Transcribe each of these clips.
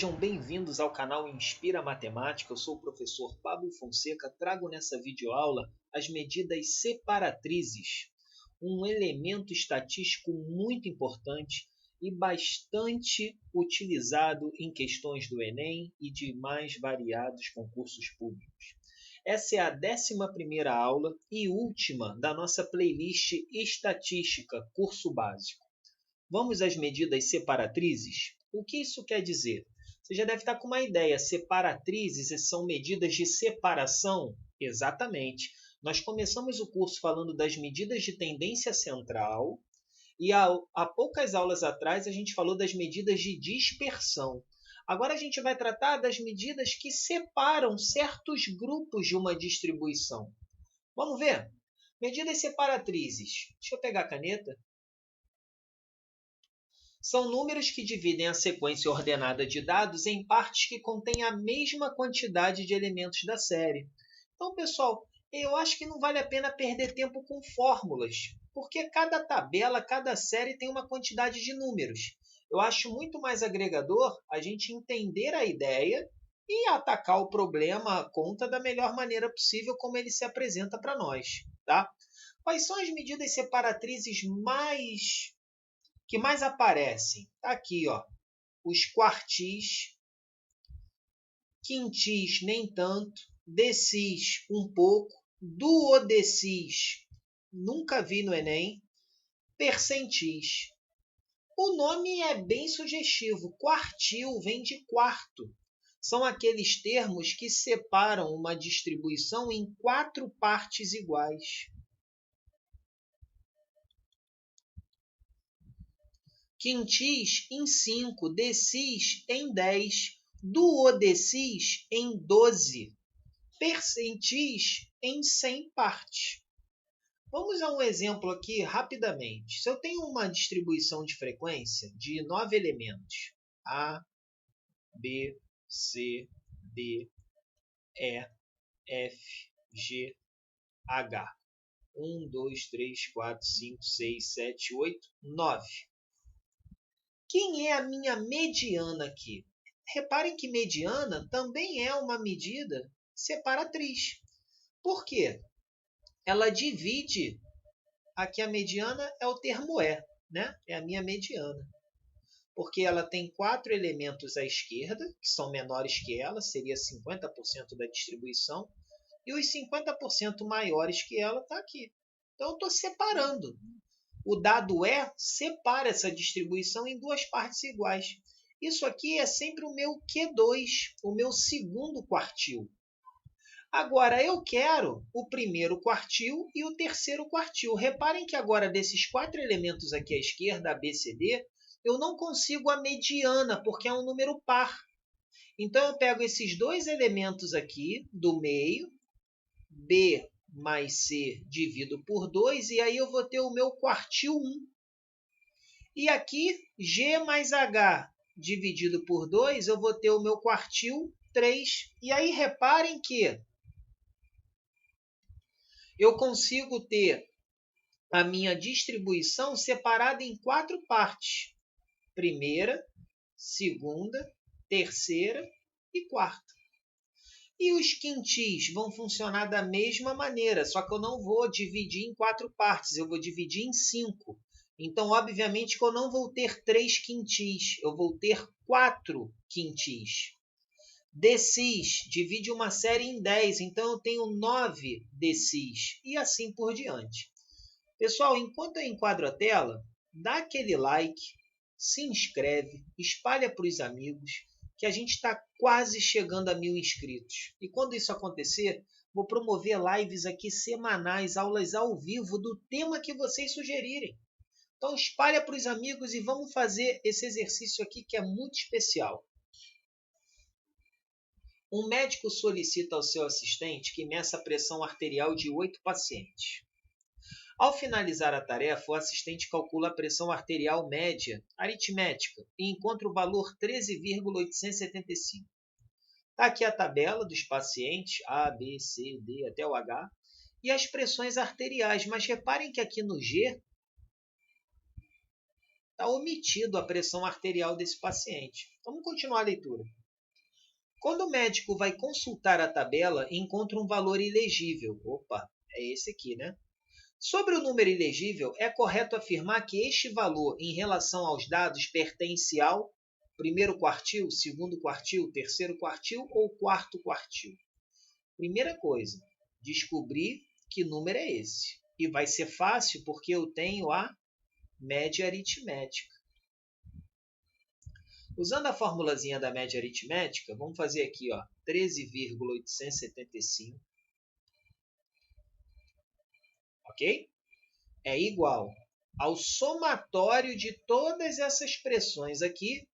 Sejam bem-vindos ao canal Inspira Matemática. Eu sou o professor Pablo Fonseca. Trago nessa videoaula as medidas separatrizes, um elemento estatístico muito importante e bastante utilizado em questões do Enem e de mais variados concursos públicos. Essa é a 11ª aula e última da nossa playlist Estatística, curso básico. Vamos às medidas separatrizes? O que isso quer dizer? Você já deve estar com uma ideia. Separatrizes são medidas de separação? Exatamente. Nós começamos o curso falando das medidas de tendência central e há poucas aulas atrás a gente falou das medidas de dispersão. Agora a gente vai tratar das medidas que separam certos grupos de uma distribuição. Vamos ver? Medidas separatrizes. Deixa eu pegar a caneta. São números que dividem a sequência ordenada de dados em partes que contêm a mesma quantidade de elementos da série. Então, pessoal, eu acho que não vale a pena perder tempo com fórmulas, porque cada tabela, cada série tem uma quantidade de números. Eu acho muito mais agregador a gente entender a ideia e atacar o problema, a conta, da melhor maneira possível, como ele se apresenta para nós. Tá? Quais são as medidas separatrizes que mais aparecem? Tá aqui, ó, os quartis, quintis nem tanto, decis um pouco, duodecis nunca vi no Enem, percentis. O nome é bem sugestivo, quartil vem de quarto. São aqueles termos que separam uma distribuição em 4 partes iguais. Quintis em 5, decis em 10, duodecis em 12, percentis em 100 partes. Vamos a um exemplo aqui rapidamente. Se eu tenho uma distribuição de frequência de 9 elementos, A, B, C, D, E, F, G, H, 1, 2, 3, 4, 5, 6, 7, 8, 9. Quem é a minha mediana aqui? Reparem que mediana também é uma medida separatriz. Por quê? Ela divide, aqui a mediana é o termo E, né? É a minha mediana. Porque ela tem 4 elementos à esquerda, que são menores que ela, seria 50% da distribuição, e os 50% maiores que ela está aqui. Então, eu estou separando. O dado E separa essa distribuição em 2 partes iguais. Isso aqui é sempre o meu Q2, o meu segundo quartil. Agora, eu quero o primeiro quartil e o terceiro quartil. Reparem que agora, desses 4 elementos aqui à esquerda, A, B, C, D, eu não consigo a mediana, porque é um número par. Então, eu pego esses 2 elementos aqui do meio, B mais C divido por 2, e aí eu vou ter o meu quartil 1. E aqui, G mais H dividido por 2, eu vou ter o meu quartil 3. E aí, reparem que eu consigo ter a minha distribuição separada em 4 partes. Primeira, segunda, terceira e quarta. E os quintis vão funcionar da mesma maneira, só que eu não vou dividir em 4 partes, eu vou dividir em 5. Então, obviamente, que eu não vou ter 3 quintis, eu vou ter 4 quintis. Decis divide uma série em 10, então eu tenho 9 decis, e assim por diante. Pessoal, enquanto eu enquadro a tela, dá aquele like, se inscreve, espalha para os amigos, que a gente está quase chegando a 1000 inscritos. E quando isso acontecer, vou promover lives aqui semanais, aulas ao vivo do tema que vocês sugerirem. Então espalha para os amigos e vamos fazer esse exercício aqui que é muito especial. Um médico solicita ao seu assistente que meça a pressão arterial de 8 pacientes. Ao finalizar a tarefa, o assistente calcula a pressão arterial média aritmética e encontra o valor 13,875. Está aqui a tabela dos pacientes, A, B, C, D até o H, e as pressões arteriais. Mas reparem que aqui no G Está omitido a pressão arterial desse paciente. Vamos continuar a leitura. Quando o médico vai consultar a tabela, encontra um valor ilegível. Opa, é esse aqui, né? Sobre o número ilegível, é correto afirmar que este valor, em relação aos dados, pertence ao primeiro quartil, segundo quartil, terceiro quartil ou quarto quartil? Primeira coisa, descobrir que número é esse. E vai ser fácil porque eu tenho a média aritmética. Usando a formulazinha da média aritmética, vamos fazer aqui, ó, 13,875, ok? É igual ao somatório de todas essas expressões aqui,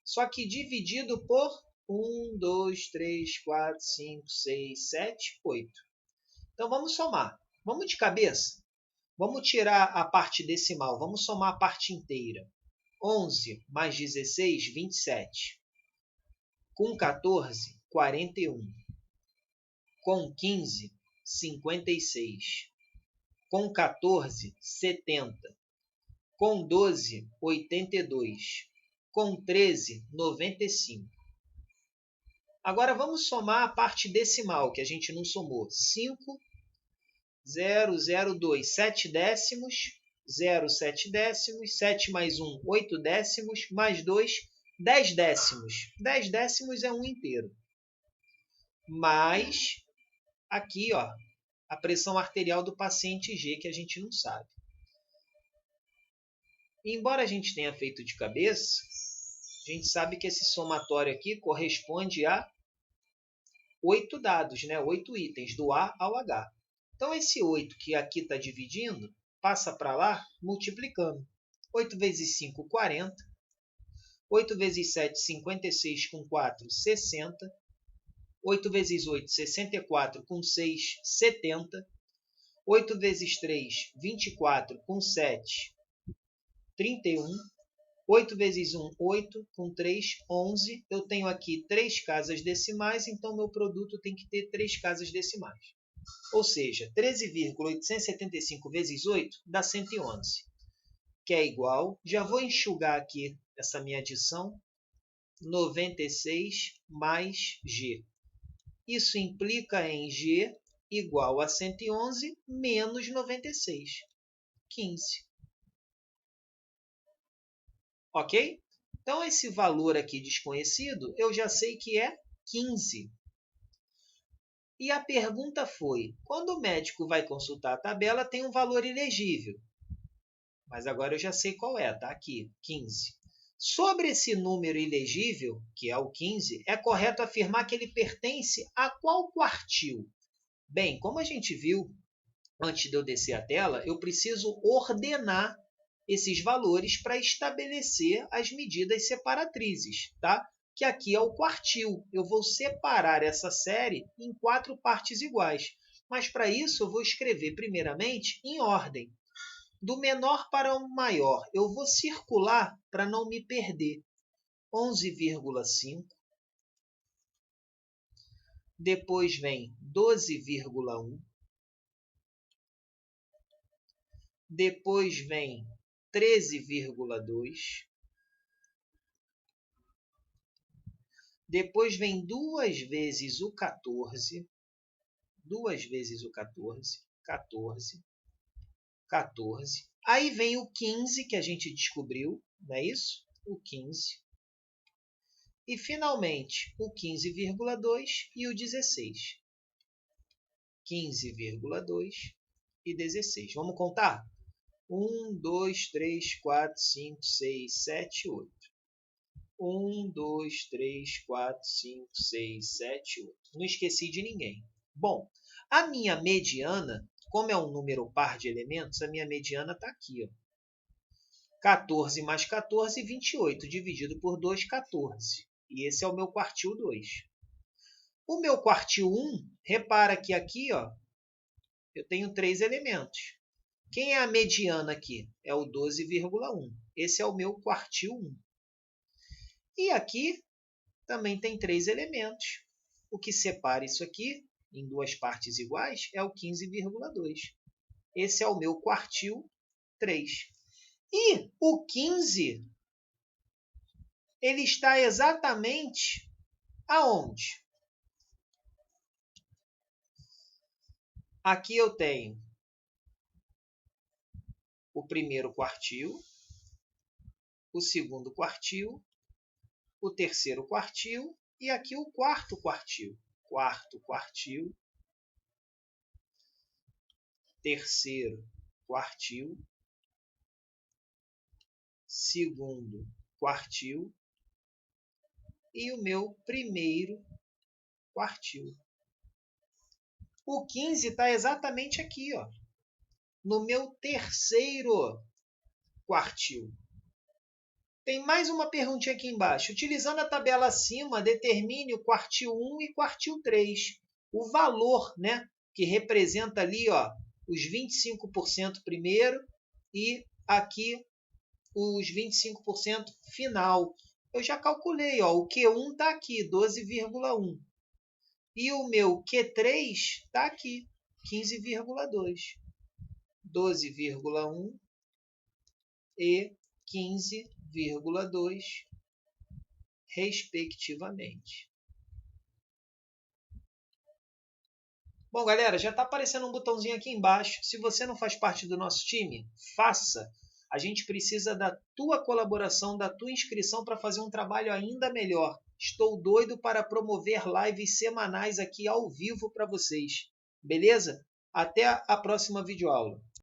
só que dividido por 1, 2, 3, 4, 5, 6, 7, 8. Então, vamos somar. Vamos de cabeça? Vamos tirar a parte decimal, vamos somar a parte inteira. 11 mais 16, 27. Com 14, 41. Com 15, 56. Com 14, 70. Com 12, 82. Com 13, 95. Agora vamos somar a parte decimal, que a gente não somou. 5,002, 7 décimos, 0, 7 décimos, 7 mais 1, 8 décimos, mais 2, 10 décimos. 10 décimos é 1 inteiro. Mais, aqui, ó, a pressão arterial do paciente G, que a gente não sabe. E embora a gente tenha feito de cabeça, a gente sabe que esse somatório aqui corresponde a 8 dados, né? 8 itens, do A ao H. Então, esse 8 que aqui está dividindo, passa para lá multiplicando. 8 vezes 5, 40. 8 vezes 7, 56, com 4, 60. 8 vezes 8, 64, com 6, 70. 8 vezes 3, 24, com 7, 31. 8 vezes 1, 8, com 3, 11. Eu tenho aqui 3 casas decimais, então meu produto tem que ter 3 casas decimais. Ou seja, 13,875 vezes 8 dá 111, que é igual, já vou enxugar aqui essa minha adição, 96 mais G. Isso implica em G igual a 111 menos 96, 15. Ok? Então, esse valor aqui desconhecido, eu já sei que é 15. E a pergunta foi, quando o médico vai consultar a tabela, tem um valor ilegível. Mas agora eu já sei qual é, tá aqui, 15. Sobre esse número ilegível, que é o 15, é correto afirmar que ele pertence a qual quartil? Bem, como a gente viu antes de eu descer a tela, eu preciso ordenar esses valores para estabelecer as medidas separatrizes, tá? Que aqui é o quartil. Eu vou separar essa série em 4 partes iguais. Mas para isso eu vou escrever primeiramente em ordem. Do menor para o maior, eu vou circular para não me perder. 11,5. Depois vem 12,1. Depois vem 13,2. Depois vem 2 vezes o 14. 2 vezes o 14. 14. 14. Aí vem o 15, que a gente descobriu, não é isso? O 15. E, finalmente, o 15,2 e o 16. 15,2 e 16. Vamos contar? 1, 2, 3, 4, 5, 6, 7, 8. 1, 2, 3, 4, 5, 6, 7, 8. Não esqueci de ninguém. Bom, a minha mediana, como é um número par de elementos, a minha mediana está aqui. Ó. 14 mais 14, 28. Dividido por 2, 14. E esse é o meu quartil 2. O meu quartil 1, repara que aqui ó, eu tenho 3 elementos. Quem é a mediana aqui? É o 12,1. Esse é o meu quartil 1. E aqui também tem 3 elementos. O que separa isso aqui em 2 partes iguais é o 15,2. Esse é o meu quartil 3. E o 15, ele está exatamente aonde? Aqui eu tenho o primeiro quartil, o segundo quartil, o terceiro quartil e aqui o quarto quartil. Quarto quartil, terceiro quartil, segundo quartil e o meu primeiro quartil. O 15 está exatamente aqui, ó, no meu terceiro quartil. Tem mais uma perguntinha aqui embaixo. Utilizando a tabela acima, determine o quartil 1 e quartil 3. O valor, né, que representa ali, ó, os 25% primeiro e aqui os 25% final. Eu já calculei, ó, o Q1 está aqui, 12,1. E o meu Q3 está aqui, 15,2. 12,1 e 15,2, respectivamente. Bom, galera, já está aparecendo um botãozinho aqui embaixo. Se você não faz parte do nosso time, faça. A gente precisa da tua colaboração, da tua inscrição para fazer um trabalho ainda melhor. Estou doido para promover lives semanais aqui ao vivo para vocês. Beleza? Até a próxima videoaula.